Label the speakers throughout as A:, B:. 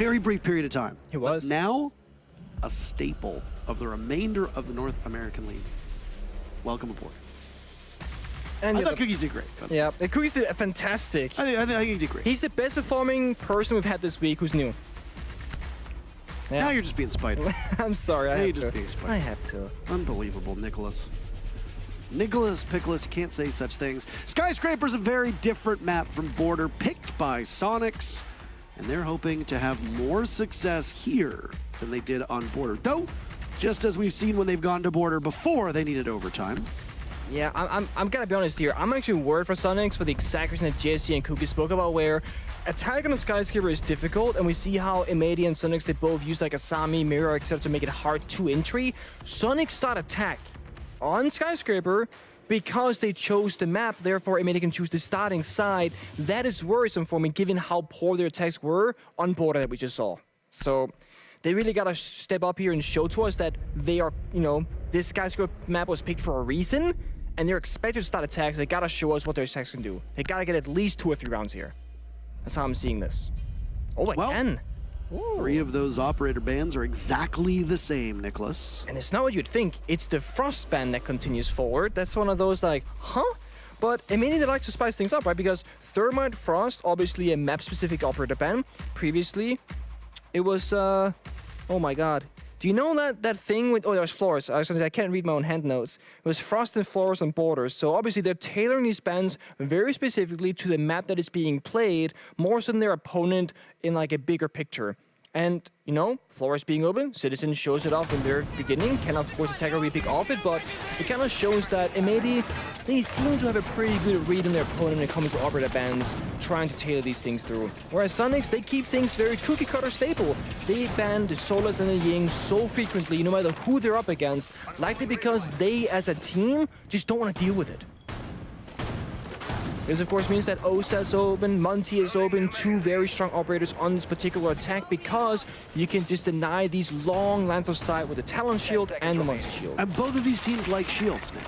A: very brief period of time.
B: He was.
A: But now, a staple of the remainder of the North American League. Welcome aboard.
B: And
A: I thought Cookies did great.
B: Yeah, Cookies did fantastic.
A: I think he did great.
B: He's the best performing person we've had this week who's new. Yeah.
A: Now you're just being spiteful.
B: I'm sorry, I had to.
A: Being spiteful.
B: I had to.
A: Unbelievable, Nicholas. Nicholas Pickles, you can't say such things. Skyscraper's a very different map from Border, picked by Soniqs, and they're hoping to have more success here than they did on Border. Though, just as we've seen when they've gone to Border before, they needed overtime.
B: Yeah, I'm gonna be honest here. I'm actually worried for Soniqs for the exact reason that Jesse and Cookie spoke about, where attack on the Skyscraper is difficult, and we see how M80 and Soniqs, they both use like a Sami, Mirror, etc. to make it hard to entry. Soniqs start attack on Skyscraper because they chose the map, therefore M80 can choose the starting side. That is worrisome for me, given how poor their attacks were on Border that we just saw. So they really gotta step up here and show to us that they are, you know, this Skyscraper map was picked for a reason, and they're expected to start attacks. They gotta show us what their attacks can do. They gotta get at least 2 or 3 rounds here. That's how I'm seeing this. Oh, again. Ooh.
A: 3 of those operator bans are exactly the same, Nicholas.
B: And it's not what you'd think. It's the Frost ban that continues forward. That's one of those like, huh? But M80, they like to spice things up, right? Because Thermite Frost, obviously a map-specific operator ban. Previously, it was, oh my god. Do you know that thing with, oh, there was Flores. I can't read my own hand notes. It was Frost and Flores on Borders. So obviously they're tailoring these bans very specifically to the map that is being played, more so than their opponent in like a bigger picture. And, you know, Flores being open, Citizen shows it off in the very beginning. Can, of course, attacker re-pick off it, but it kind of shows that M80, they seem to have a pretty good read on their opponent when it comes to operator bans, trying to tailor these things through. Whereas Soniqs, they keep things very cookie-cutter stable. They ban the Solas and the Ying so frequently, no matter who they're up against, likely because they, as a team, just don't want to deal with it. This, of course, means that Osa is open, Monty is open, 2 very strong operators on this particular attack, because you can just deny these long lines of sight with the Talon Shield and the Monty Shield.
A: And both of these teams like shields now.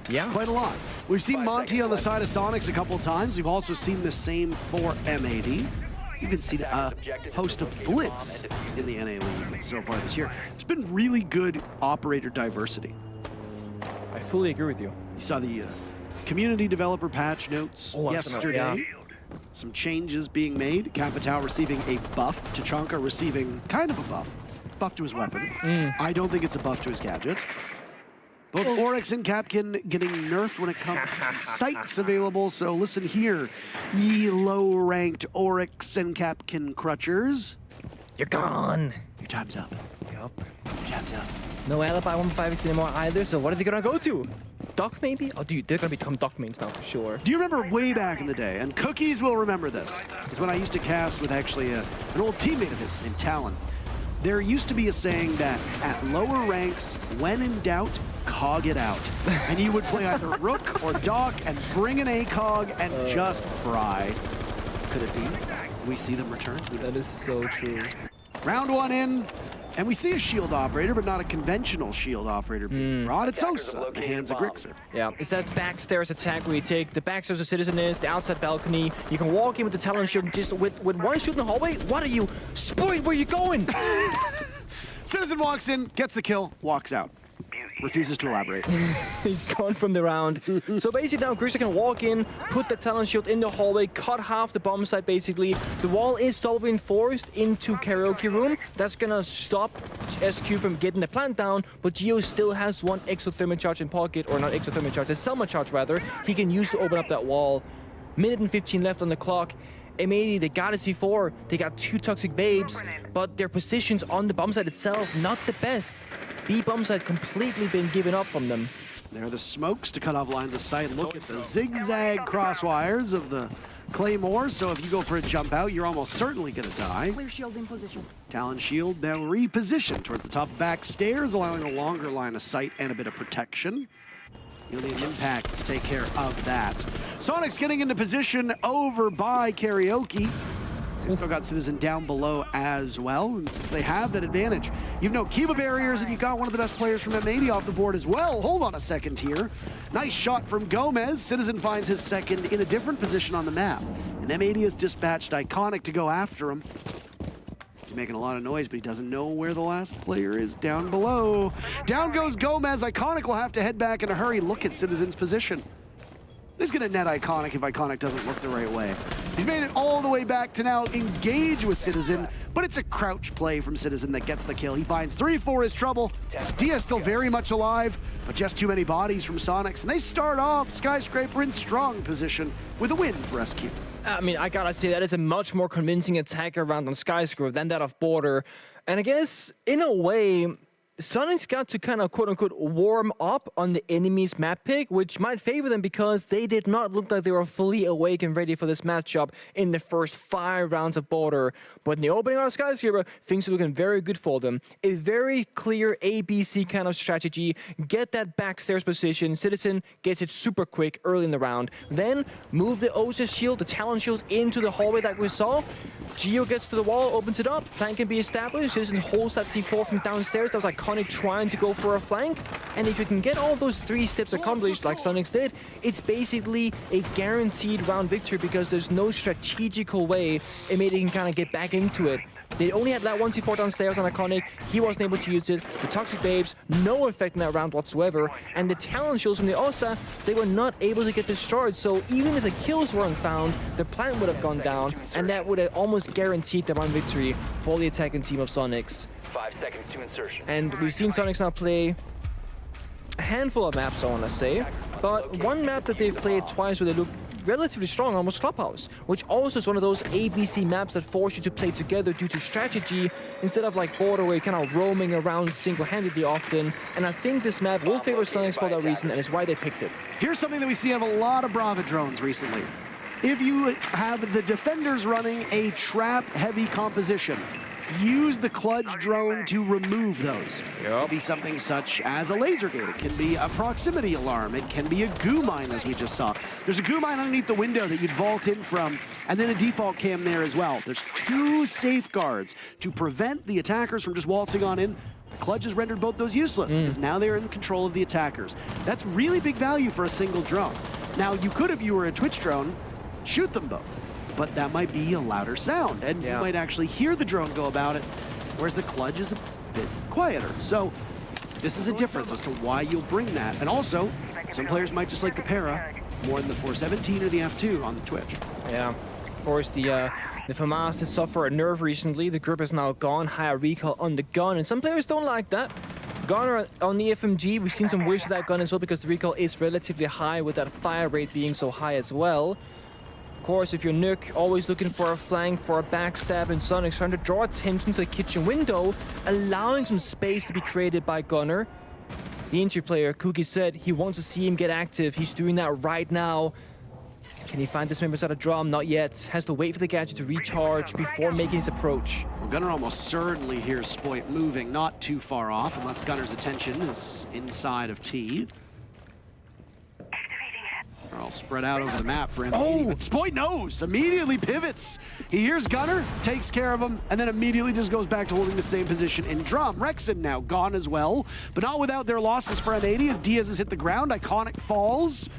B: Yeah.
A: Quite a lot. We've seen Monty on the side of Soniqs a couple of times. We've also seen the same for M80. You can see a host of Blitz in the NA League so far this year. There's been really good operator diversity.
B: I fully agree with you.
A: You saw the community developer patch notes yesterday.
B: Yeah.
A: Some changes being made. Capitao receiving a buff. Tachanka receiving kind of a buff. Buff to his weapon. I don't think it's a buff to his gadget. Both Oryx and Capkin getting nerfed when it comes to sights available. So listen here, ye low-ranked Oryx and Capkin crutchers.
B: You're gone.
A: Your time's up.
B: Yup.
A: Your time's up.
B: No alibi 1.5x anymore either, so what are they gonna go to? Doc maybe? Oh dude, they're gonna become Doc mains now for sure.
A: Do you remember way back in the day, and Cookies will remember this, is when I used to cast with actually an old teammate of his named Talon. There used to be a saying that at lower ranks, when in doubt, cog it out. And you would play either Rook or Doc and bring an ACOG and just fry. Could it be? We see them return.
B: That is so true.
A: Round 1 in, and we see a shield operator, but not a conventional shield operator being brought. It's Osa in the hands of Grixer.
B: Yeah, it's that backstairs attack where you take the backstairs of Citizen is, the outside balcony. You can walk in with the Talon Shield and just with one shoot in the hallway. What are you? Spoil, where are you going?
A: Citizen walks in, gets the kill, walks out. Refuses to elaborate.
B: He's gone from the round. So basically now Grixer can walk in, put the Talon Shield in the hallway, cut half the bomb site basically. The wall is double reinforced into Karaoke Room. That's gonna stop SQ from getting the plant down, but Geo still has 1 exothermic charge in pocket, or not exothermic charge, a Selma charge rather, he can use to open up that wall. Minute and 15 left on the clock. M80, they got a C4, they got 2 toxic babes, but their positions on the bomb site itself, not the best. B bombs had completely been given up from them.
A: There are the smokes to cut off lines of sight. Look at the zigzag crosswires of the Claymore. So if you go for a jump out, you're almost certainly going to die.
C: Clear shield in position.
A: Talon Shield now repositioned towards the top back stairs, allowing a longer line of sight and a bit of protection. You'll need an impact to take care of that. Soniqs getting into position over by Karaoke. They've still got Citizen down below as well, and since they have that advantage, you've no Kiba barriers, and you've got one of the best players from M80 off the board as well. Hold on a second here. Nice shot from Gomez. Citizen finds his second in a different position on the map, and M80 has dispatched Iconic to go after him. He's making a lot of noise, but he doesn't know where the last player is down below. Down goes Gomez. Iconic will have to head back in a hurry. Look at Citizen's position. He's gonna net Iconic if Iconic doesn't look the right way. He's made it all the way back to now engage with Citizen, but it's a crouch play from Citizen that gets the kill. He finds 3 for his trouble. Diaz still very much alive, but just too many bodies from Soniqs. And they start off Skyscraper in strong position with a win for SQ.
B: I mean, I gotta say, that is a much more convincing attacker round on Skyscraper than that of Border. And I guess, in a way, Soniqs got to kind of quote-unquote warm up on the enemy's map pick, which might favor them because they did not look like they were fully awake and ready for this matchup in the first 5 rounds of Border. But in the opening round of Skyscraper, things are looking very good for them. A very clear ABC kind of strategy. Get that backstairs position. Citizen gets it super quick early in the round. Then move the Osa shield, the Talon shields into the hallway that we saw. Geo gets to the wall, opens it up, flank can be established. Citizen holds that C4 from downstairs. That was Iconic trying to go for a flank. And if you can get all those 3 steps accomplished like Soniqs did, it's basically a guaranteed round victory because there's no strategical way M80 can kind of get back into it. They only had that 1 C4 downstairs on Iconic. He wasn't able to use it. The Toxic Babes, no effect in that round whatsoever. And the Talon shields from the Osa, they were not able to get destroyed. So even if the kills weren't found, the plant would have gone down. And that would have almost guaranteed the round victory for the attacking team of Soniqs.
C: 5 seconds to insertion.
B: And we've seen Soniqs now play a handful of maps, I want to say. But one map that they've played twice where they look relatively strong, almost Clubhouse, which also is one of those ABC maps that force you to play together due to strategy instead of like Border where you're kind of roaming around single-handedly often. And I think this map will favor Soniqs for that reason, and it's why they picked it.
A: Here's something that we see out of a lot of Brava drones recently. If you have the defenders running a trap-heavy composition, use the Kludge drone to remove those. It could be something such as a laser gate. It can be a proximity alarm. It can be a goo mine, as we just saw. There's a goo mine underneath the window that you'd vault in from, and then a default cam there as well. There's 2 safeguards to prevent the attackers from just waltzing on in. The Kludge has rendered both those useless because now they're in control of the attackers. That's really big value for a single drone. Now, you could, if you were a Twitch drone, shoot them both. But that might be a louder sound, and you might actually hear the drone go about it, whereas the Kludge is a bit quieter. So this is a difference as to why you'll bring that. And also, some players might just like the Para more than the 417 or the F2 on the Twitch.
B: Yeah, of course, the FAMAS did suffer a nerf recently. The grip is now gone, higher recoil on the gun, and some players don't like that. Gunner on the FMG, we've seen some whiffs with that gun as well because the recoil is relatively high with that fire rate being so high as well. Of course, if you're Nuke, always looking for a flank, for a backstab, and Soniqs trying to draw attention to the kitchen window, allowing some space to be created by Gunner. The injured player, Kuki, said he wants to see him get active. He's doing that right now. Can he find this member inside a drum? Not yet. Has to wait for the gadget to recharge before making his approach.
A: Well, Gunner almost certainly hears Spoit moving not too far off, unless Gunner's attention is inside of T. They're all spread out over the map for him. Oh! But Spoit knows, immediately pivots. He hears Gunner, takes care of him, and then immediately just goes back to holding the same position in drum. Rexon now gone as well, but not without their losses for M80 as Diaz has hit the ground. Iconic falls.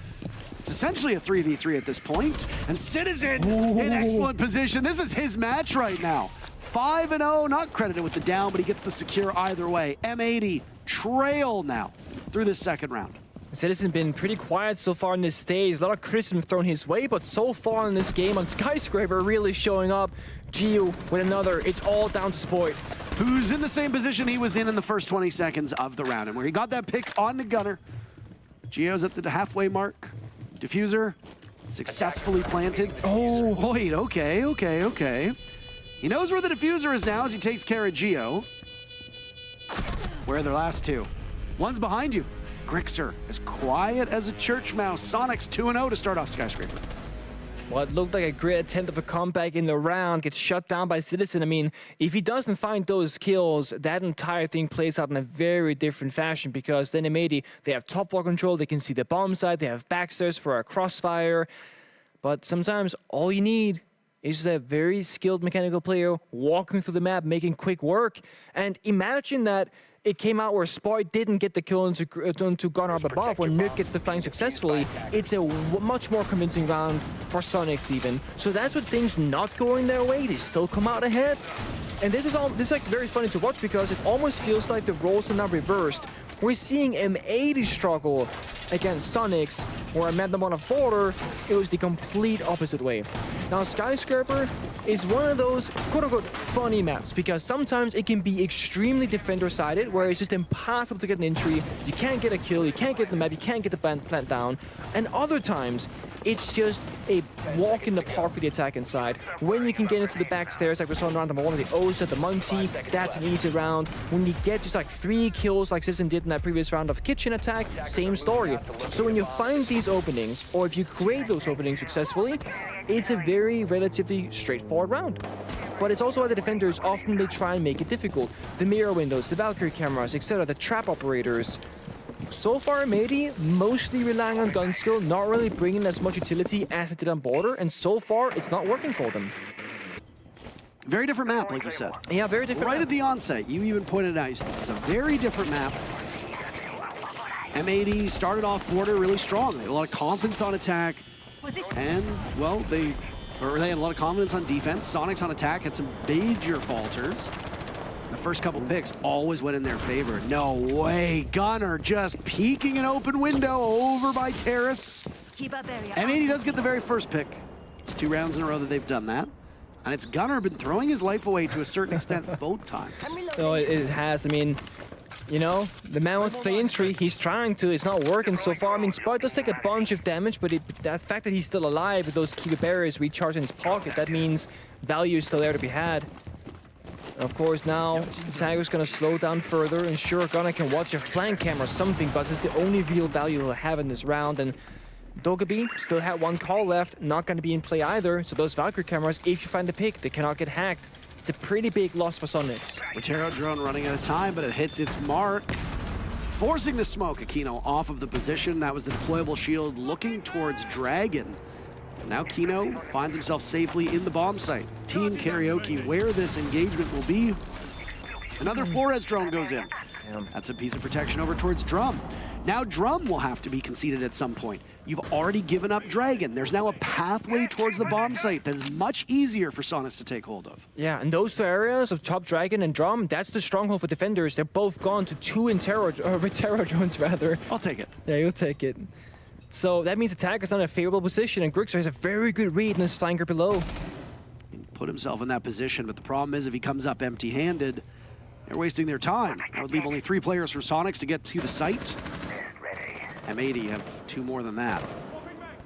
A: It's essentially a 3v3 at this point, and Citizen in excellent position. This is his match right now. 5-0, not credited with the down, but he gets the secure either way. M80 trail now through this second round.
B: Citizen been pretty quiet so far in this stage. A lot of criticism thrown his way, but so far in this game on Skyscraper really showing up. Geo with another. It's all down to Spoit,
A: who's in the same position he was in the first 20 seconds of the round, and where he got that pick on the Gunner. Geo's at the halfway mark. Diffuser successfully planted. Oh, wait, okay. He knows where the diffuser is now as he takes care of Geo. Where are their last 2? One's behind you. Grixer, as quiet as a church mouse. Soniqs 2-0 to start off Skyscraper.
B: What looked like a great attempt of a comeback in the round gets shut down by Citizen. I mean, if he doesn't find those kills, that entire thing plays out in a very different fashion because then M80, they have top floor control, they can see the bomb site, they have backstairs for a crossfire. But sometimes all you need is a very skilled mechanical player walking through the map, making quick work. And imagine that it came out where Spoit didn't get the kill into Gunner up above when Nuke gets the flank successfully. It's a much more convincing round for Soniqs even. So that's what things not going their way, they still come out ahead. And this is like very funny to watch because it almost feels like the roles are now reversed. We're seeing M80 struggle against Soniqs, where at the one of border, it was the complete opposite way. Now, Skyscraper is one of those quote-unquote funny maps because sometimes it can be extremely defender-sided, where it's just impossible to get an entry, you can't get a kill, you can't get the map, you can't get the plant down, and other times, it's just a walk in the park for the attack inside. When you can get into the backstairs, like we saw in round number 1 with the Osa, the Monty, that's an easy round. When you get just like 3 kills like Citizen did in that previous round of Kitchen attack, same story. So when you find these openings, or if you create those openings successfully, it's a very relatively straightforward round. But it's also why the defenders often they try and make it difficult. The mirror windows, the Valkyrie cameras, etc., the trap operators. So far, M80 mostly relying on gun skill, not really bringing as much utility as it did on border, and so far, it's not working for them.
A: Very different map, like you said.
B: Yeah, very different
A: Right
B: map.
A: at the onset, you even pointed out, this is a very different map. M80 started off border really strong. They had a lot of confidence on attack. And, well, they had a lot of confidence on defense. Soniqs on attack had some major falters. The first couple picks always went in their favor. No way. Gunner just peeking an open window over by Terrace. M80 does get the very first pick. It's 2 rounds in a row that they've done that. And it's Gunner been throwing his life away to a certain extent both times.
B: No, it has. I mean, you know, the man wants to play entry. He's trying to. It's not working so far. I mean, Spot does take a bunch of damage, but the fact that he's still alive with those key barriers recharged in his pocket, that means value is still there to be had. Of course, now Tiger's gonna slow down further, and sure, Gunner can watch a flank camera or something, but it's the only real value he'll have in this round. And Dogaby still had 1 call left, not gonna be in play either. So those Valkyrie cameras, if you find the pick, they cannot get hacked. It's a pretty big loss for Soniqs.
A: Rotero drone running out of time, but it hits its mark, forcing the smoke. Aquino off of the position. That was the deployable shield looking towards Dragon. Now Kino finds himself safely in the bomb site. Team Karaoke, where this engagement will be. Another Flores drone goes in. That's a piece of protection over towards Drum. Now Drum will have to be conceded at some point. You've already given up Dragon. There's now a pathway towards the bomb site that's much easier for Soniqs to take hold of.
B: Yeah, and those 2 areas of Top Dragon and Drum, that's the stronghold for defenders. They're both gone to 2 Rotero drones, rather.
A: I'll take it.
B: Yeah, you'll take it. So that means Attacker's in a favorable position, and Grixer has a very good read in his flanker below.
A: He put himself in that position, but the problem is if he comes up empty-handed, they're wasting their time. That would leave only 3 players for Soniqs to get to the site. M80 have 2 more than that.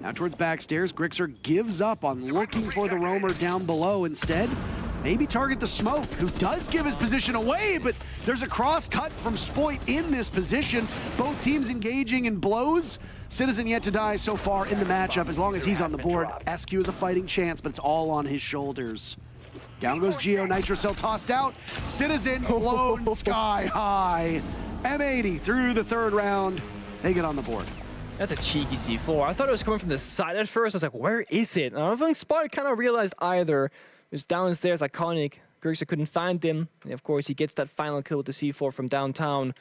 A: Now towards backstairs, Grixer gives up on looking for the roamer down below. Instead, maybe target the smoke, who does give his position away, but there's a cross cut from Spoit in this position. Both teams engaging in blows. Citizen yet to die so far in the matchup. As long as he's on the board, SQ has a fighting chance, but it's all on his shoulders. Down goes Geo, Nitro Cell tossed out. Citizen blown sky high. M80 through the 3rd round. They get on the board.
B: That's a cheeky C4. I thought it was coming from the side at first. I was like, where is it? And I don't think Spot kind of realized either. It was downstairs, iconic. Grixer couldn't find him. And of course, he gets that final kill with the C4 from downtown.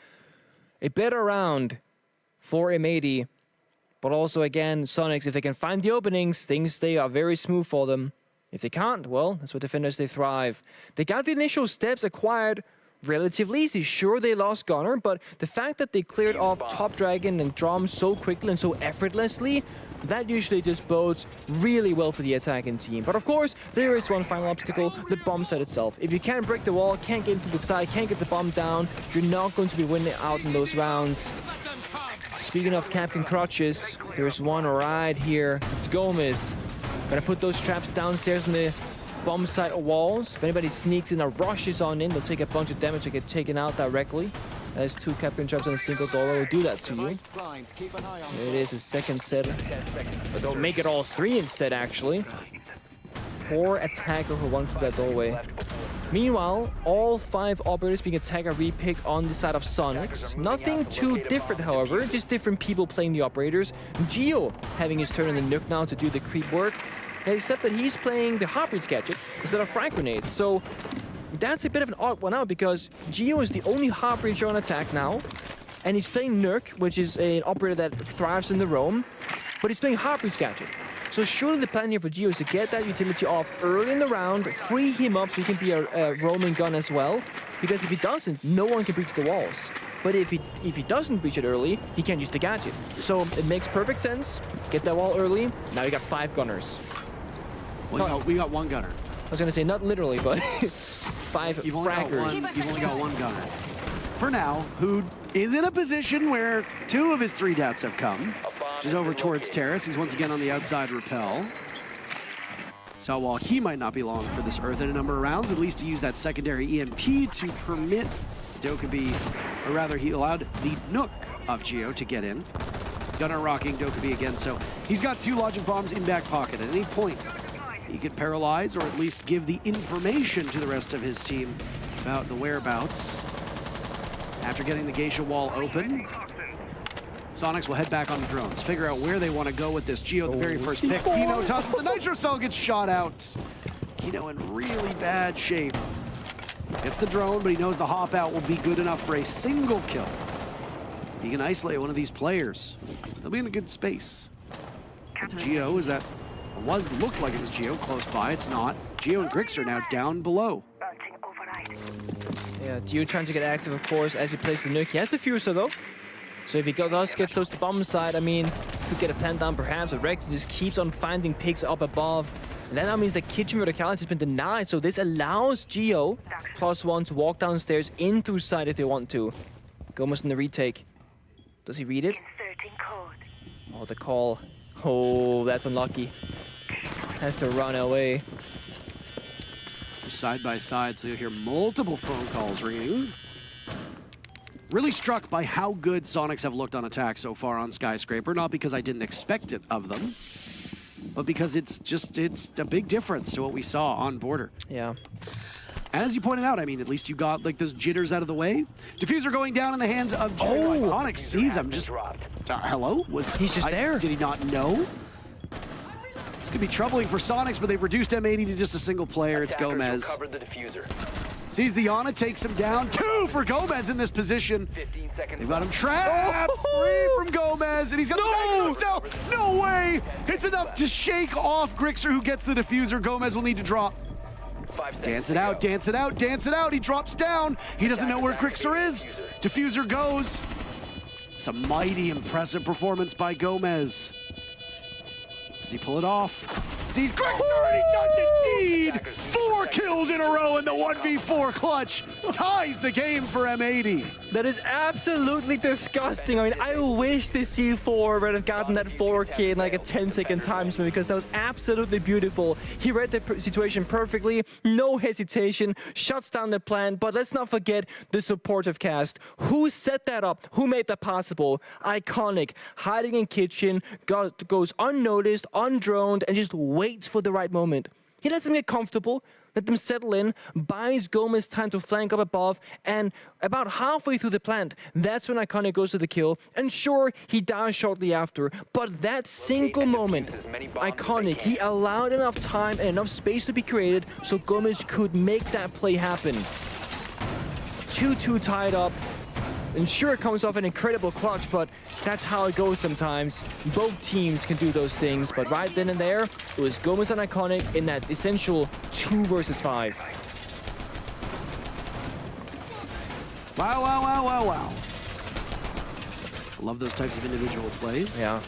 B: A better round for M80. But also, again, Soniqs, if they can find the openings, things stay are very smooth for them. If they can't, well, that's what defenders, they thrive. They got the initial steps acquired relatively easy. Sure, they lost Gunner, but the fact that they cleared off Top Dragon and Drum so quickly and so effortlessly, that usually just bodes really well for the attacking team. But of course, there is one final obstacle, the bomb site itself. If you can't break the wall, can't get into the side, can't get the bomb down, you're not going to be winning out in those rounds. Speaking of Captain Crutches, there's one right here. It's Gomez. Gonna put those traps downstairs in the bomb site walls. If anybody sneaks in or rushes on in, they'll take a bunch of damage and get taken out directly. There's 2 Captain traps on a single dollar will do that to you. There it is, a second set. But they'll make it all 3 instead, actually. Poor attacker who went through that doorway. Meanwhile, all 5 operators being attacker repicked on the side of Soniqs. Nothing too different, however, just different people playing the operators. Geo having his turn in the Nook now to do the creep work, except that he's playing the Heartbreach gadget instead of frag grenades. So that's a bit of an odd one out because Geo is the only Heartbreacher on attack now, and he's playing Nook, which is an operator that thrives in the roam, but he's playing Heartbreach gadget. So surely the plan here for Gio is to get that utility off early in the round, free him up so he can be a roaming gun as well. Because if he doesn't, no one can breach the walls. But if he doesn't breach it early, he can't use the gadget. So it makes perfect sense. Get that wall early. Now you got 5 gunners.
A: Well, we got 1 gunner.
B: I was gonna say not literally, but 5
A: You've
B: fraggers.
A: You've only got 1 gunner. For now, who is in a position where 2 of his 3 deaths have come. Which is over towards Terrace. He's once again on the outside rappel. So while he might not be long for this Earth in a number of rounds, at least to use that secondary EMP to permit Dokkaebi, or rather he allowed the Nook of Gio to get in. Gunner rocking Dokkaebi again, so he's got 2 logic bombs in back pocket. At any point, he could paralyze or at least give the information to the rest of his team about the whereabouts. After getting the Geisha wall open, Soniqs will head back on the drones, figure out where they want to go with this. Gio, the very first pick. Kino tosses the Nitro Cell, gets shot out. Kino in really bad shape. Gets the drone, but he knows the hop out will be good enough for a single kill. He can isolate one of these players. They'll be in a good space. But Gio, looked like it was Gio close by. It's not. Gio and Grix are now down below.
B: Yeah, Gio trying to get active, of course, as he plays the Nuke. He has the Fuser, though. So if he does get close to the bomb side, I mean, could get a plant down perhaps, but Rex just keeps on finding picks up above. And that now means the kitchen verticality has been denied, so this allows Gio +1 to walk downstairs into side if they want to. Gomez in the retake. Does he read it? Oh, the call. Oh, that's unlucky. Has to run away.
A: Side by side, so you'll hear multiple phone calls ringing. Really struck by how good Soniqs have looked on attack so far on Skyscraper, not because I didn't expect it of them, but because it's a big difference to what we saw on Border.
B: Yeah.
A: As you pointed out, I mean, at least you got like those jitters out of the way. Diffuser going down in the hands of Soniqs sees him. Just hello?
B: He's just there?
A: Did he not know? This could be troubling for Soniqs, but they've reduced M80 to just a single player. It's Gomez. Sees the Ana, takes him down. 2 for Gomez in this position. They've got him trapped. 3 from Gomez, and he's got the himself. No way! It's enough to shake off Grixer, who gets the diffuser. Gomez will need to drop. Dance it out, dance it out, dance it out. He drops down. He doesn't know where Grixer is. Diffuser goes. It's a mighty impressive performance by Gomez. Does he pull it off? Sees Grixer, and he does indeed! 4 kills in a row in the 1v4 clutch. Ties the game for M80.
B: That is absolutely disgusting. I mean, I wish the C4 would have gotten that 4K in like a 10-second time span, because that was absolutely beautiful. He read the situation perfectly, no hesitation, shuts down the plan. But let's not forget the supportive cast. Who set that up? Who made that possible? Iconic, hiding in kitchen, goes unnoticed, undroned, and just waits for the right moment. He lets them get comfortable, let them settle in, buys Gomez time to flank up above, and about halfway through the plant, that's when Iconic goes to the kill. And sure, he dies shortly after, but that single moment, Iconic, he allowed enough time and enough space to be created so Gomez could make that play happen. 2-2 tied up. And sure, it comes off an incredible clutch, but that's how it goes sometimes. Both teams can do those things, but right then and there, it was Gomez and Iconic in that essential 2 versus 5.
A: Wow, wow, wow, wow, wow. Love those types of individual plays.
B: Yeah.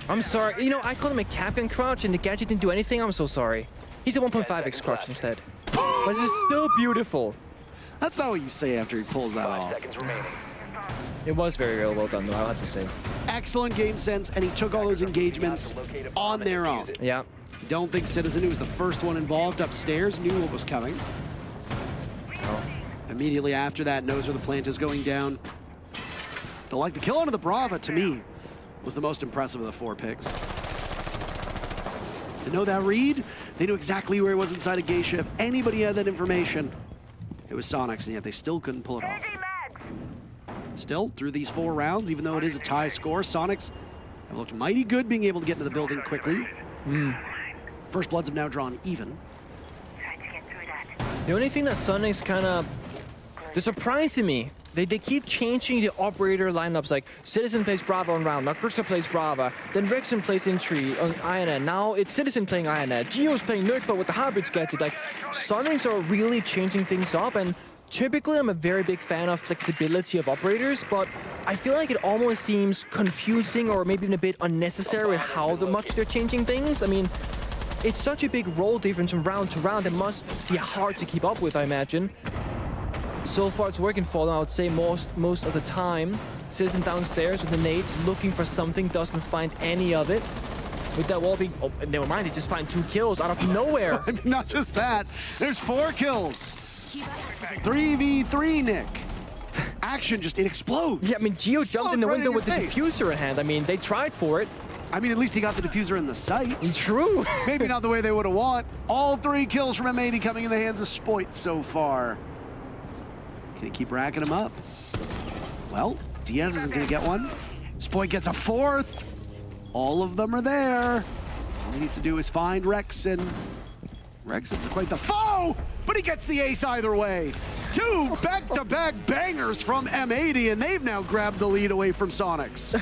B: I'm sorry. You know, I called him a Capcan crouch, and the gadget didn't do anything. I'm so sorry. He's a 1.5x crouch instead. But it's still beautiful.
A: That's not what you say after he pulls that off.
B: It was very, very well done, though, I'll have to say.
A: Excellent game sense, and he took all those engagements on their own.
B: Yeah.
A: Don't think Citizen, who was the first one involved upstairs, knew what was coming.
B: Oh.
A: Immediately after that, knows where the plant is going down. The kill onto the Brava, to me, was the most impressive of the 4 picks. To know that read, they knew exactly where he was inside of Geisha. If anybody had that information, it was Soniqs, and yet they still couldn't pull it off. Still, through these 4 rounds, even though it is a tie score, Soniqs have looked mighty good being able to get into the building quickly. First Bloods have now drawn even.
B: The only thing that Soniqs kind of... They're surprising me. They keep changing the operator lineups. Like Citizen plays Brava on round, now Krista plays Brava, then Rexon plays Entry on Ionet. Now it's Citizen playing Ionet. Geo's playing Nurkba with the hybrid gadget. Like Soniqs are really changing things up, and typically I'm a very big fan of flexibility of operators, but I feel like it almost seems confusing or maybe even a bit unnecessary with how much they're changing things. I mean, it's such a big role difference from round to round. It must be hard to keep up with, I imagine. So far it's working for them, I would say most of the time. Citizen downstairs with the nades, looking for something, doesn't find any of it. With that wall being, oh, never mind, he just find 2 kills out of nowhere.
A: I mean, not just that, there's 4 kills. 3v3, Nick. Action just, it explodes.
B: Yeah, I mean, Geo jumped in the window with the diffuser in hand. I mean, they tried for it.
A: I mean, at least he got the diffuser in the sight.
B: True.
A: Maybe not the way they would have want. All 3 kills from M80 coming in the hands of Spoit so far. Can he keep racking him up? Well, Diaz isn't going to get one. Spoit gets a 4th. All of them are there. All he needs to do is find Rexon. Rexon's quite the foe, but he gets the ace either way. 2 back-to-back bangers from M80, and they've now grabbed the lead away from Soniqs.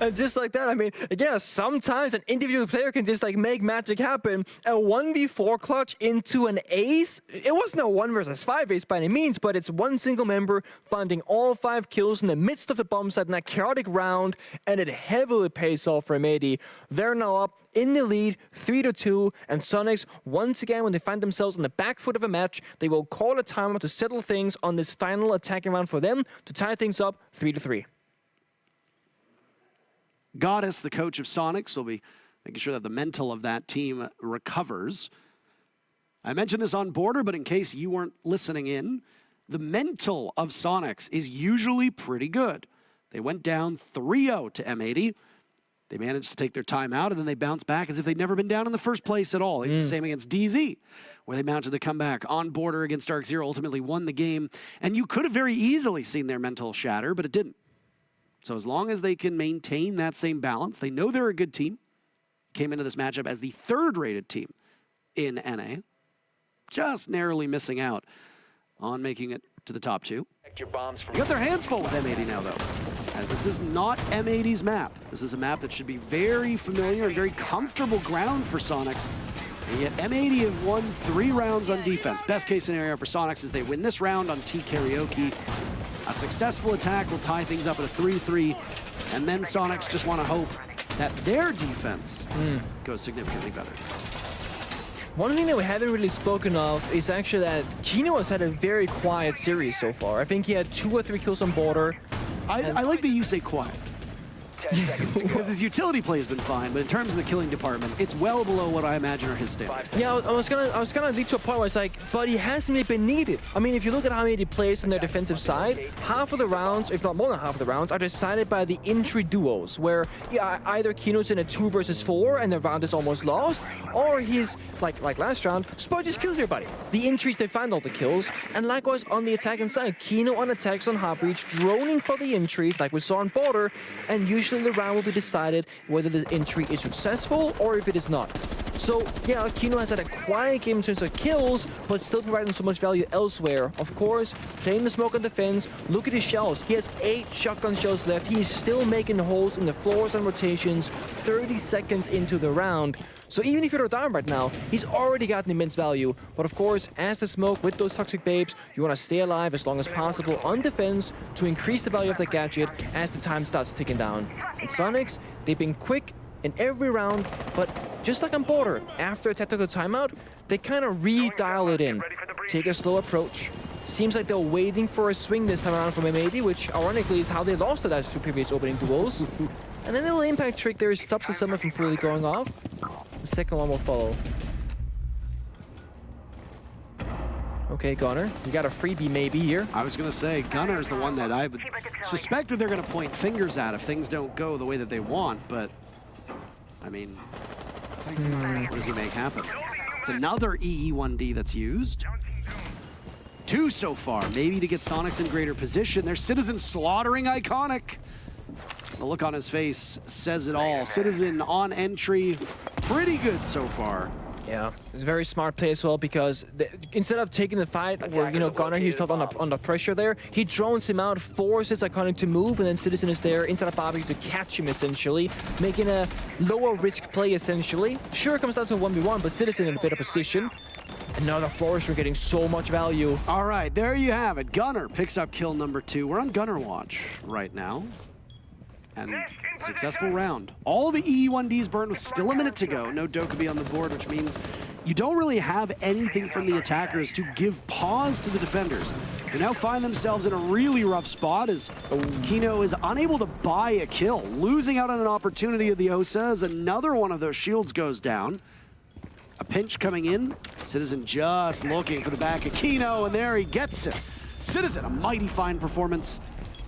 B: And just like that, I mean, yeah, sometimes an individual player can just like make magic happen. A 1v4 clutch into an ace. It wasn't a 1 versus 5 ace by any means, but it's one single member finding all 5 kills in the midst of the bomb site in that chaotic round, and it heavily pays off for M80. They're now up in the lead, 3-2, and Soniqs, once again, when they find themselves on the back foot of a match, they will call a timeout to settle things on this final attacking round for them to tie things up 3-3.
A: Goddess, the coach of Soniqs, will be making sure that the mental of that team recovers. I mentioned this on Border, but in case you weren't listening in, the mental of Soniqs is usually pretty good. They went down 3-0 to M80. They managed to take their time out, and then they bounced back as if they'd never been down in the first place at all. Same against DZ, where they mounted the comeback on Border against Dark Zero, ultimately won the game. And you could have very easily seen their mental shatter, but it didn't. So as long as they can maintain that same balance, they know they're a good team. Came into this matchup as the 3rd-rated team in NA. Just narrowly missing out on making it to the top 2. They got their hands full with M80 now, though, as this is not M80's map. This is a map that should be very familiar and very comfortable ground for Soniqs. And yet M80 have won 3 rounds on defense. Best case scenario for Soniqs is they win this round on T Karaoke. A successful attack will tie things up at a 3-3, and then Soniqs just want to hope that their defense goes significantly better.
B: One thing that we haven't really spoken of is actually that Kino has had a very quiet series so far. I think he had 2 or 3 kills on Border.
A: I like that you say quiet. Because his utility play has been fine, but in terms of the killing department, it's well below what I imagine are his standards.
B: Yeah, I was gonna lead to a point where it's like, but he hasn't really been needed. I mean, if you look at how many plays on their defensive side, half of the rounds, if not more than half of the rounds, are decided by the entry duos, where either Kino's in a 2 versus 4 and the round is almost lost, or he's, like last round, Spoit just kills everybody. The entries, they find all the kills, and likewise on the attacking side, Kino on attacks on hard breach, droning for the entries like we saw on Border, and usually the round will be decided whether the entry is successful or if it is not. So yeah, Kino has had a quiet game in terms of kills, but still providing so much value elsewhere. Of course, playing the smoke on defense, look at his shells. He has 8 shotgun shells left. He is still making holes in the floors and rotations 30 seconds into the round. So even if you're down right now, he's already gotten immense value. But of course, as the smoke with those toxic babes, you want to stay alive as long as possible on defense to increase the value of the gadget as the time starts ticking down. And Soniqs, they've been quick in every round, but just like on Border, after a tactical timeout, they kind of redial it in. Take a slow approach. Seems like they're waiting for a swing this time around from M80, which ironically is how they lost the last 2 previous opening duels. And then the little impact trick there stops the summer from fully going off. The second one will follow. Okay, Gunner, you got a freebie maybe here.
A: I was going to say, Gunner is the one that I would suspect that they're going to point fingers at if things don't go the way that they want, but I mean, what does he make happen? It's another EE1D that's used. 2 so far, maybe to get Soniqs in greater position. Their Citizen slaughtering Iconic. The look on his face says it all. Citizen on entry, pretty good so far.
B: Yeah, it's a very smart play as well because instead of taking the fight where, you know, Gunnar, he felt under pressure there, he drones him out, forces Iconic to move, and then Citizen is there inside of barbecue to catch him essentially, making a lower risk play essentially. Sure, it comes down to a 1v1, but Citizen in a better position. And now the Flourish are getting so much value.
A: All right, there you have it. Gunnar picks up kill number 2. We're on Gunnar watch right now. And successful round. All the E1Ds burned with still a minute to go. No Dokkaebi on the board, which means you don't really have anything from the attackers to give pause to the defenders. They now find themselves in a really rough spot as Kino is unable to buy a kill. Losing out on an opportunity of the Osa as another one of those shields goes down. A pinch coming in. Citizen just looking for the back of Kino, and there he gets it. Citizen, a mighty fine performance.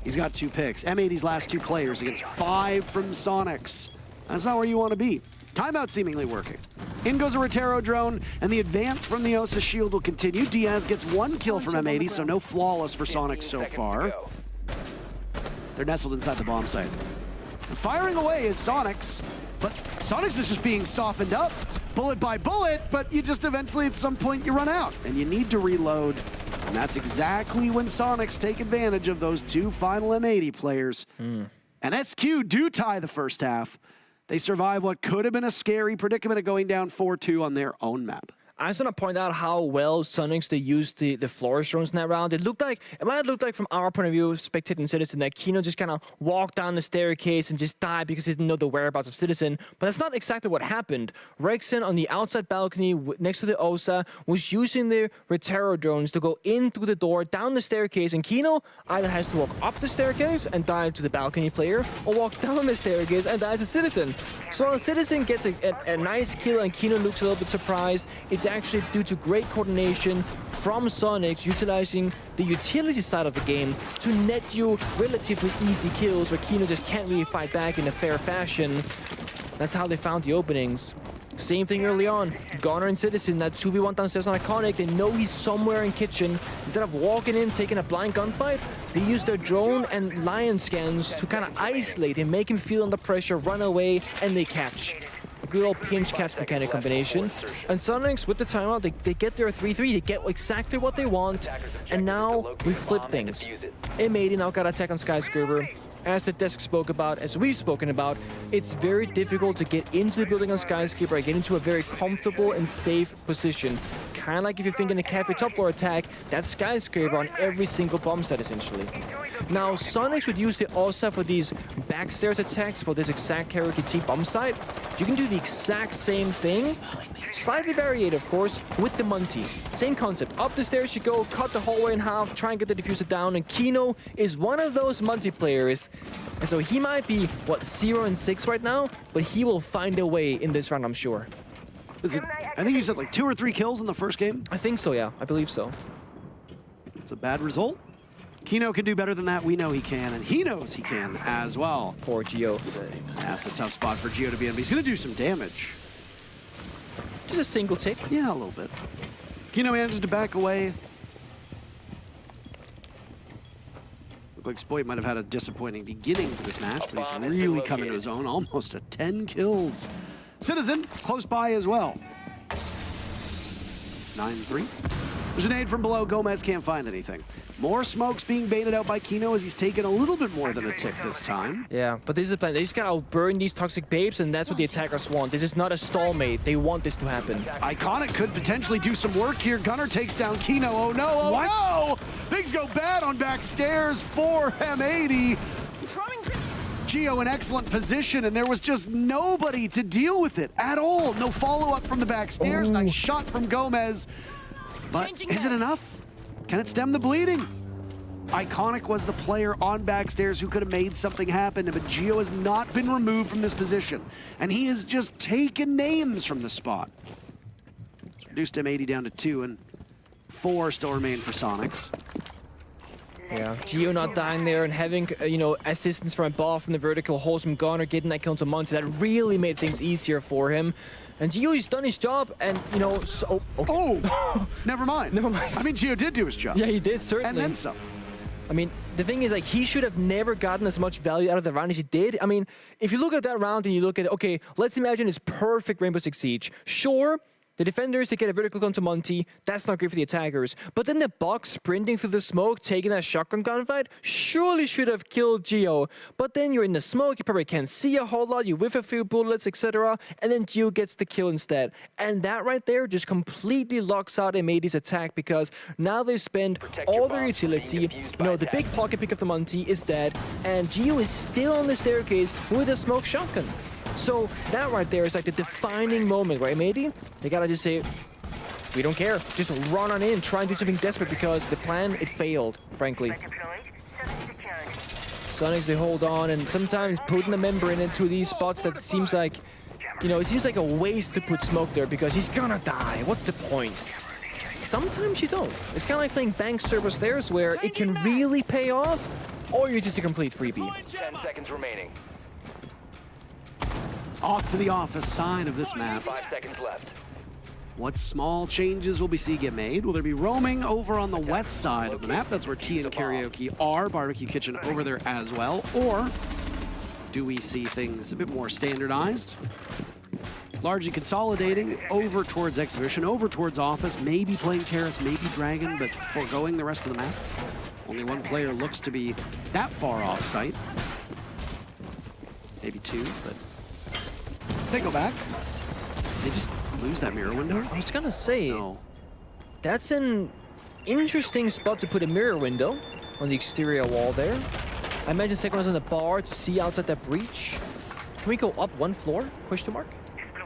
A: He's got 2 picks. M80's last 2 players against 5 from Soniqs. That's not where you want to be. Timeout seemingly working. In goes a Rotero drone, and the advance from the Osa shield will continue. Diaz gets 1 kill from M80, so no flawless for Soniqs so far. They're nestled inside the bomb site. Firing away is Soniqs, but Soniqs is just being softened up, bullet by bullet, but you just eventually at some point you run out, and you need to reload. And that's exactly when Soniqs take advantage of those 2 final M80 players. And SQ do tie the first half. They survive what could have been a scary predicament of going down 4-2 on their own map.
B: I just want to point out how well Soniqs, they used the Flourish drones in that round. It might have looked like from our point of view, spectating Citizen, that Kino just kind of walked down the staircase and just died because he didn't know the whereabouts of Citizen. But that's not exactly what happened. Rexon on the outside balcony next to the Osa was using the Rotero drones to go in through the door, down the staircase, and Kino either has to walk up the staircase and dive to the balcony player, or walk down the staircase and dive to Citizen. So while Citizen gets a nice kill and Kino looks a little bit surprised, it's actually due to great coordination from Soniqs, utilizing the utility side of the game to net you relatively easy kills where Kino just can't really fight back in a fair fashion. That's how they found the openings. Same thing early on. Gunnar and Citizen, that 2v1 downstairs on Iconic, they know he's somewhere in kitchen. Instead of walking in, taking a blind gunfight, they use their drone and lion scans to kind of isolate him, make him feel under pressure, run away, and they catch. A good old pinch catch mechanic combination. And Soniqs, with the timeout, they get their 3-3, they get exactly what they want, and now we flip things. M80 now got attack on Skyscraper. As the desk spoke about, as we've spoken about, it's very difficult to get into the building on Skyscraper and get into a very comfortable and safe position. Kind of like if you're thinking a cafe top floor attack, that's Skyscraper on every single bomb set essentially. Now, Soniqs would use the Osa for these backstairs attacks for this exact karaoke T bomb site. You can do the exact same thing, slightly varied of course, with the Munty. Same concept, up the stairs you go, cut the hallway in half, try and get the diffuser down, and Kino is one of those Munty players. And so he might be, what, 0-6 right now, but he will find a way in this round, I'm sure.
A: I think you said like 2 or 3 kills in the first game?
B: I think so, yeah. I believe so.
A: It's a bad result. Kino can do better than that. We know he can, and he knows he can as well.
B: Poor Geo.
A: That's a tough spot for Geo to be in, but he's going to do some damage.
B: Just a single tick.
A: Yeah, a little bit. Kino manages to back away. Looked like Spoit might have had a disappointing beginning to this match, but he's really coming to his own. Almost at 10 kills. Citizen, close by as well. 9-3. There's an aid from below. Gomez can't find anything. More smokes being baited out by Kino as he's taken a little bit more than a tick this time.
B: Yeah, but this is the plan. They just gotta burn these toxic babes, and that's what the attackers want. This is not a stallmate. They want this to happen.
A: Iconic could potentially do some work here. Gunnar takes down Kino. Oh no, oh no! Things go bad on backstairs for M80. Geo in excellent position, and there was just nobody to deal with it at all. No follow-up from the backstairs. Nice shot from Gomez. But is it enough? Can it stem the bleeding? Iconic was the player on backstairs who could have made something happen, but Geo has not been removed from this position. And he has just taken names from the spot. Reduced M80 down to 2, and 4 still remain for Soniqs.
B: Yeah, Geo not dying there and having, assistance from above from the vertical holes from Gunnar, getting that kill to Monty, that really made things easier for him. And Geo, he's done his job, and, so... Okay.
A: Oh! Never mind.
B: Never mind.
A: I mean, Geo did do his job.
B: Yeah, he did, certainly.
A: And then some.
B: I mean, the thing is, like, he should have never gotten as much value out of the round as he did. I mean, if you look at that round and you look at it, okay, let's imagine it's perfect Rainbow Six Siege. Sure, The defenders, they get a vertical onto Monty. That's not great for the attackers. But then the box sprinting through the smoke, taking that shotgun gunfight, surely should have killed Gio. But then you're in the smoke, you probably can't see a whole lot, you whiff a few bullets, etc. And then Gio gets the kill instead. And that right there just completely locks out M80's attack because now they spend all their utility. You know, the big pocket pick of the Monty is dead. And Gio is still on the staircase with a smoke shotgun. So that right there is like the defining moment, right, M80? They gotta just say, we don't care. Just run on in, try and do something desperate because the plan, it failed, frankly. Soniqs, they hold on, and sometimes putting a member into these spots that seems like, you know, it seems like a waste to put smoke there because he's gonna die. What's the point? Sometimes you don't. It's kind of like playing bank server stairs where it can really pay off, or you're just a complete freebie.
C: 10 seconds remaining.
A: Off to the office side of this map.
C: 5 seconds left.
A: What small changes will we see get made? Will there be roaming over on the west side of the map? That's where T and Karaoke are. Barbecue Kitchen over there as well. Or do we see things a bit more standardized? Largely consolidating over towards Exhibition, over towards Office, maybe playing Terrace, maybe Dragon, but foregoing the rest of the map. Only one player looks to be that far off site. Maybe two, but they go back. They just lose that mirror window?
B: I was gonna say,
A: No.
B: that's an interesting spot to put a mirror window on the exterior wall there. I imagine second one's on the bar to see outside that breach. Can we go up one floor? Question mark?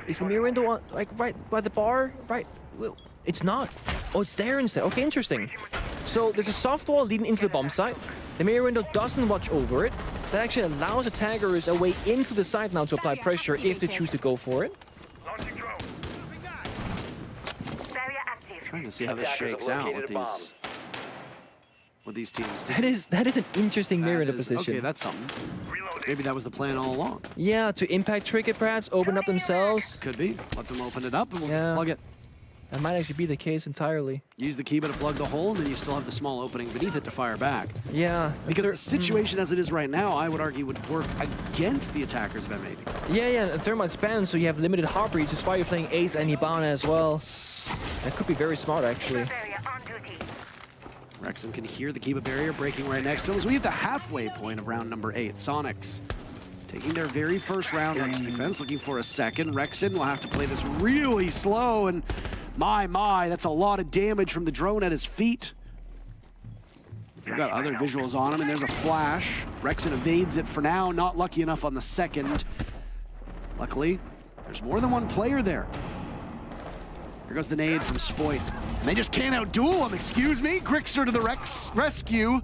B: Is the mirror window on, like right by the bar? Right? Well, it's not. Oh, it's there instead. Okay, interesting. So there's a soft wall leading into the bomb site. The mirror window doesn't watch over it. That actually allows attackers a way into the site now to apply pressure if they choose to go for it.
A: Trying to see how this shakes out with these teams do.
B: That is an interesting mirror in the position.
A: Okay, that's something. Maybe that was the plan all along.
B: Yeah, to impact trick it perhaps, open up themselves.
A: Could be. Let them open it up and we'll
B: Yeah.
A: plug it.
B: That might actually be the case entirely.
A: Use the Kiba to plug the hole, and then you still have the small opening beneath it to fire back.
B: Yeah.
A: Because the situation as it is right now, I would argue, would work against the attackers of M80.
B: Yeah, and Thermite spans, so you have limited heartbeats. That's why you're playing Ace and Ibana as well. That could be very smart, actually.
A: Rexon can hear the Kiba barrier breaking right next to him as we hit the halfway point of round number 8. Soniqs taking their very first round on defense, looking for a second. Rexon will have to play this really slow, and my, that's a lot of damage from the drone at his feet. We've got other visuals on him, and there's a flash. Rexon evades it for now, not lucky enough on the second. Luckily, there's more than one player there. Here goes the nade from Spoit. And they just can't outduel him, excuse me. Grixer to the rescue.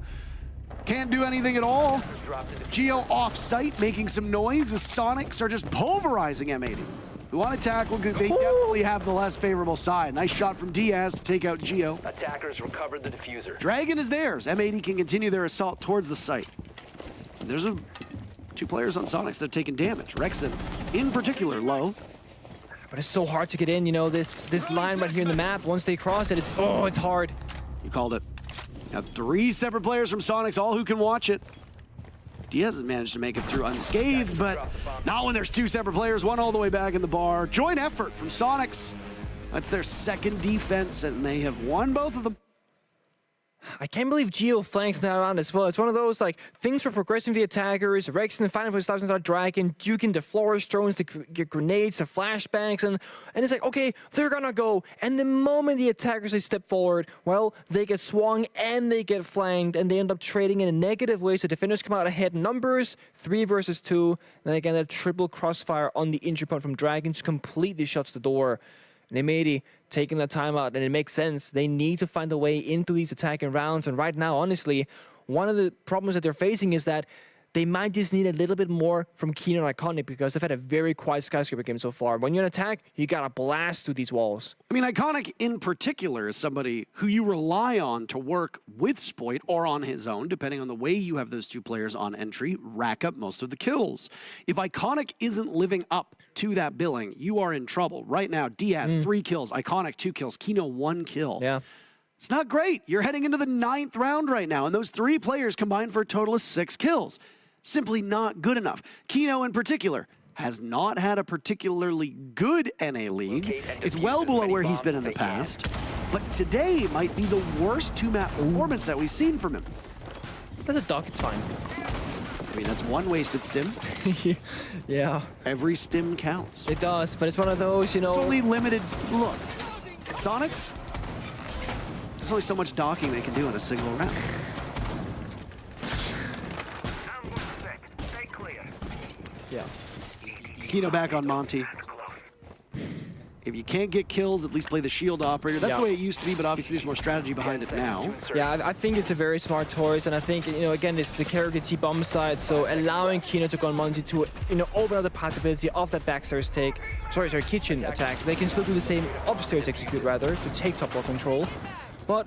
A: Can't do anything at all. Geo off-site, making some noise as Soniqs are just pulverizing M80. Who on attack, well, they definitely have the less favorable side. Nice shot from Diaz to take out Geo.
C: Attackers recovered the diffuser.
A: Dragon is theirs. M80 can continue their assault towards the site. And there's two players on Soniqs that are taking damage. Rexon, in particular, low.
B: But it's so hard to get in, you know, this line right here in the map. Once they cross it, it's hard.
A: You called it. Now 3 separate players from Soniqs, all who can watch it. Diaz has managed to make it through unscathed, but not when there's 2 separate players, one all the way back in the bar. Joint effort from Soniqs. That's their second defense, and they have won both of them.
B: I can't believe Geo flanks now around as well. It's one of those, like, things were progressing for the attackers. Rexon finally stops into that Dragon, duking the floor drones, the grenades, the flashbangs, and it's like, okay, they're gonna go. And the moment the attackers, they step forward, well, they get swung and they get flanked, and they end up trading in a negative way. So defenders come out ahead in numbers, 3 versus 2. And again, that triple crossfire on the entry point from Dragons completely shuts the door. And M80 taking that timeout, and it makes sense. They need to find a way into these attacking rounds. And right now, honestly, one of the problems that they're facing is that they might just need a little bit more from Kino and Iconic because they've had a very quiet Skyscraper game so far. When you're in attack, you gotta blast through these walls.
A: I mean, Iconic in particular is somebody who you rely on to work with Spoit or on his own, depending on the way you have those 2 players on entry, rack up most of the kills. If Iconic isn't living up to that billing, you are in trouble. Right now, Diaz, 3 kills, Iconic, 2 kills, Kino, 1 kill.
B: Yeah.
A: It's not great. You're heading into the 9th round right now, and those 3 players combined for a total of 6 kills. Simply not good enough. Kino in particular has not had a particularly good NA league. It's well below where he's been in the past. But today might be the worst two-map performance that we've seen from him.
B: That's a duck, it's fine.
A: I mean, that's one wasted stim.
B: Yeah.
A: Every stim counts.
B: It does, but it's one of those, you know...
A: It's only limited... Look, Soniqs, there's only so much docking they can do in a single round.
B: Yeah.
A: Kino back on Monty. If you can't get kills, at least play the shield operator. That's the way it used to be, but obviously there's more strategy behind it now.
B: Yeah, I think it's a very smart choice, and I think, you know, again, it's the character T-bomb side, so allowing Kino to go on Monty to, you know, open up the possibility of that backstairs take, sorry, kitchen attack. They can still do the same upstairs execute, rather, to take top floor control. But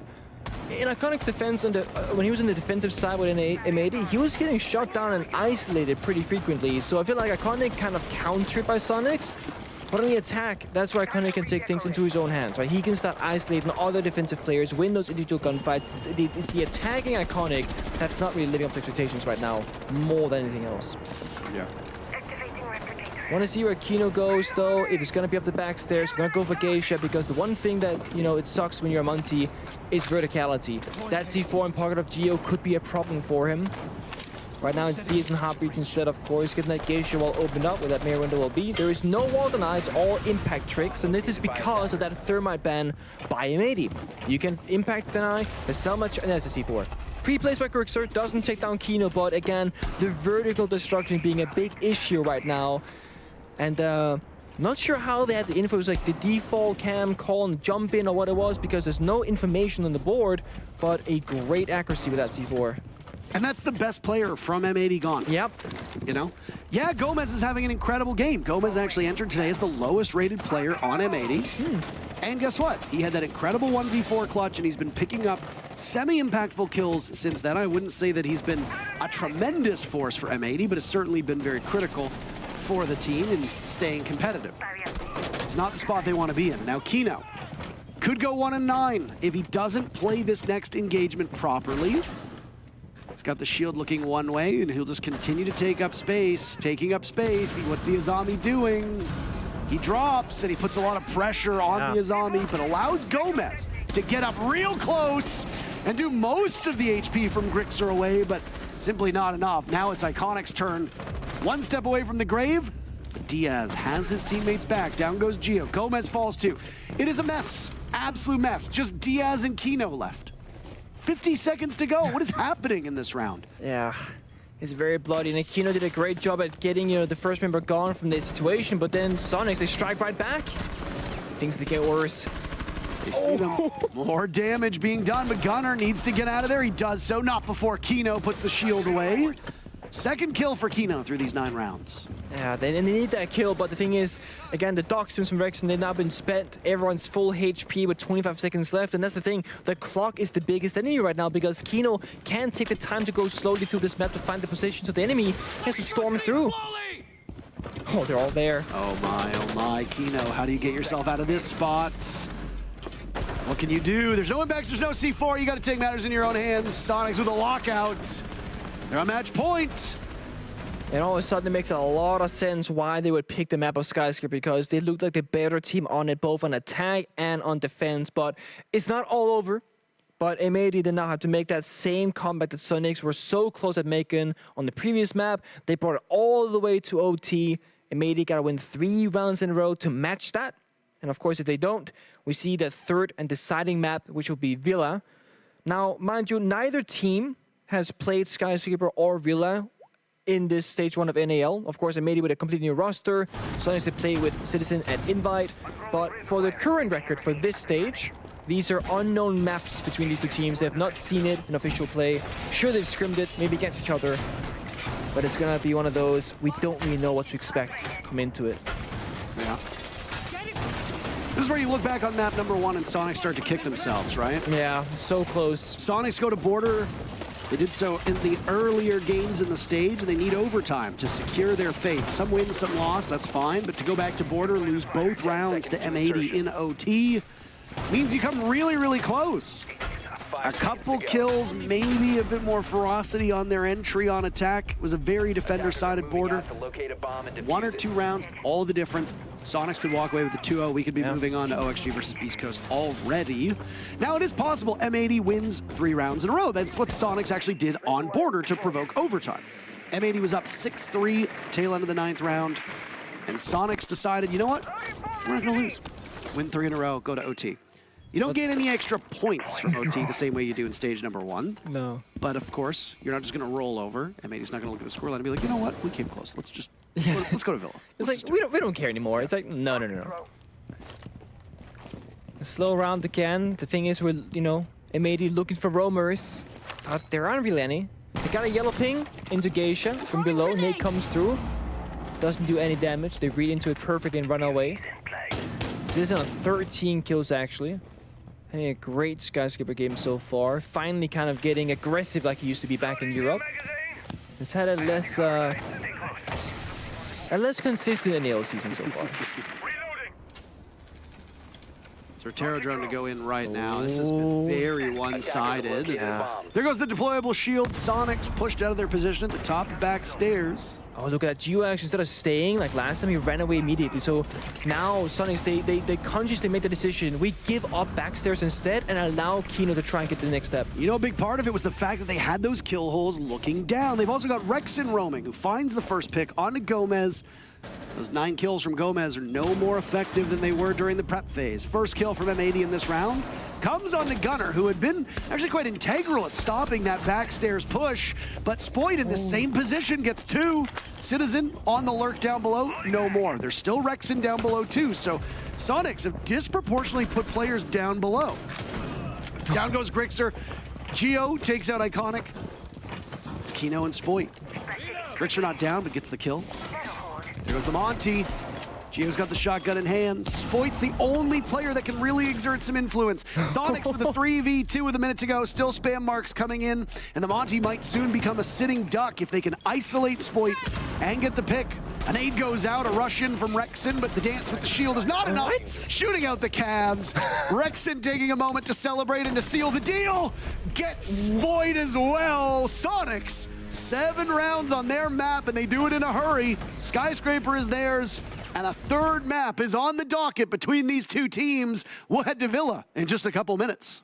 B: in Iconic's defense, when he was on the defensive side with an M80, he was getting shot down and isolated pretty frequently, so I feel like Iconic kind of countered by Soniqs. But on the attack, that's where Iconic can take things into his own hands, right? He can start isolating other defensive players, win those individual gunfights. It's the attacking Iconic that's not really living up to expectations right now, more than anything else.
A: Yeah.
B: Want to see where Kino goes, though. If it's going to be up the back stairs, we're going to go for Geisha, because the one thing that, you know, it sucks when you're a Monty is verticality. That C4 in pocket of Geo could be a problem for him. Right now it's Diaz and Heartbeat instead, of course, getting that Geisha wall opened up where that mirror window will be. There is no wall deny, it's all impact tricks, and this is because of that thermite ban by M80. You can impact deny, there's so much, and there's a C4. Pre-placed by Grixer, doesn't take down Kino, but again, the vertical destruction being a big issue right now. And not sure how they had the info. It was like the default cam call and jump in or what it was, because there's no information on the board, but a great accuracy with that C4.
A: And that's the best player from M80 gone.
B: Yep.
A: You know? Yeah, Gomez is having an incredible game. Gomez actually entered today as the lowest rated player on M80. And guess what? He had that incredible 1v4 clutch, and he's been picking up semi-impactful kills since then. I wouldn't say that he's been a tremendous force for M80, but has certainly been very critical for the team in staying competitive. It's not the spot they want to be in. Now Kino could go 1-9 if he doesn't play this next engagement properly. He's got the shield looking one way, and he'll just continue to take up space. Taking up space. What's the Azami doing? He drops, and he puts a lot of pressure on the Azami, but allows Gomez to get up real close and do most of the HP from Grixer away, but simply not enough. Now it's Iconic's turn. One step away from the grave, but Diaz has his teammates back. Down goes Geo. Gomez falls too. It is a mess. Absolute mess. Just Diaz and Kino left. 50 seconds to go. What is happening in this round?
B: Yeah, it's very bloody. And Kino did a great job at getting, you know, the first member gone from this situation, but then Soniqs, they strike right back. Things that get worse.
A: They see them. More damage being done, but Gunner needs to get out of there. He does so, not before Kino puts the shield away. Second kill for Kino through these 9 rounds.
B: Yeah, they need that kill, but the thing is, again, the dock sims from Rex, and they've now been spent. Everyone's full HP with 25 seconds left, and that's the thing. The clock is the biggest enemy right now, because Kino can't take the time to go slowly through this map to find the position, so the enemy has to storm through. Oh, they're all there.
A: Oh my, Kino, how do you get yourself out of this spot? What can you do? There's no impacts, there's no C4. You got to take matters in your own hands. Soniqs with a lockout. They're on match point.
B: And all of a sudden, it makes a lot of sense why they would pick the map of Skyscraper, because they look like the better team on it, both on attack and on defense. But it's not all over. But M80 did not have to make that same comeback that Soniqs were so close at making on the previous map. They brought it all the way to OT. M80 got to win 3 rounds in a row to match that. And of course, if they don't, we see the third and deciding map, which will be Villa. Now, mind you, neither team has played Skyscraper or Villa in this stage 1 of NAL. Of course, M80 with a completely new roster. Soniqs to play with Citizen and Invite. But for the current record for this stage, these are unknown maps between these 2 teams. They have not seen it in official play. Sure, they've scrimmed it, maybe against each other. But it's gonna be one of those, we don't really know what to expect come into it.
A: Yeah. This is where you look back on map number 1 and Soniqs start to kick themselves, right?
B: Yeah, so close.
A: Soniqs go to border. They did so in the earlier games in the stage. They need overtime to secure their fate. Some wins, some loss, that's fine. But to go back to border, lose both rounds to M80 in OT, means you come really, really close. A couple kills, maybe a bit more ferocity on their entry on attack. It was a very defender-sided border. 1 or 2 rounds, all the difference. Soniqs could walk away with the 2-0. We could be moving on to OXG versus Beast Coast already. Now it is possible M80 wins 3 rounds in a row. That's what Soniqs actually did on border to provoke overtime. M80 was up 6-3 at the tail end of the 9th round, and Soniqs decided, you know what? We're not gonna lose. Win 3 in a row, go to OT. You don't gain any extra points from OT the same way you do in stage number 1.
B: No.
A: But of course, you're not just gonna roll over. M80's not gonna look at the scoreline and be like, you know what? We came close. Let's go to Villa.
B: It's like, we don't care anymore. It's like, no. A slow round again. The thing is, we're, M80 looking for roamers. There aren't really any. They got a yellow ping into Geisha from below. Nate comes through. Doesn't do any damage. They read into it perfectly and run away. So this is on 13 kills, actually. Having a great Skyscraper game so far. Finally kind of getting aggressive like he used to be back in Europe. He's had a less consistent NAO season so far.
A: Sortero drone to go in right now. This has been very one-sided.
B: Yeah.
A: There goes the deployable shield. Soniqs pushed out of their position at the top back stairs.
B: Oh, look at that. Gio actually, instead of staying, like last time, he ran away immediately. So now Soniqs, they consciously made the decision. We give up backstairs instead and allow Kino to try and get to the next step.
A: You know, a big part of it was the fact that they had those kill holes looking down. They've also got Rexin roaming, who finds the first pick onto Gomez. Those 9 kills from Gomez are no more effective than they were during the prep phase. First kill from M80 in this round comes on the Gunner, who had been actually quite integral at stopping that backstairs push, but Spoit in the same position gets 2. Citizen on the lurk down below, no more. There's still Rexin down below too, so Soniqs have disproportionately put players down below. Down goes Grixer. Gio takes out Iconic. It's Kino and Spoit. Grixer not down, but gets the kill. There goes the Monty. Gio's got the shotgun in hand. Spoit's the only player that can really exert some influence. Soniqs with a 3v2 with a minute to go. Still spam marks coming in. And the Monty might soon become a sitting duck if they can isolate Spoit and get the pick. An aid goes out, a rush in from Rexin, but the dance with the shield is not enough.
B: What?
A: Shooting out the Cavs. Rexin taking a moment to celebrate and to seal the deal. Gets Spoit as well. Soniqs, 7 rounds on their map, and they do it in a hurry. Skyscraper is theirs, and a 3rd map is on the docket between these 2 teams. We'll head to Villa in just a couple minutes.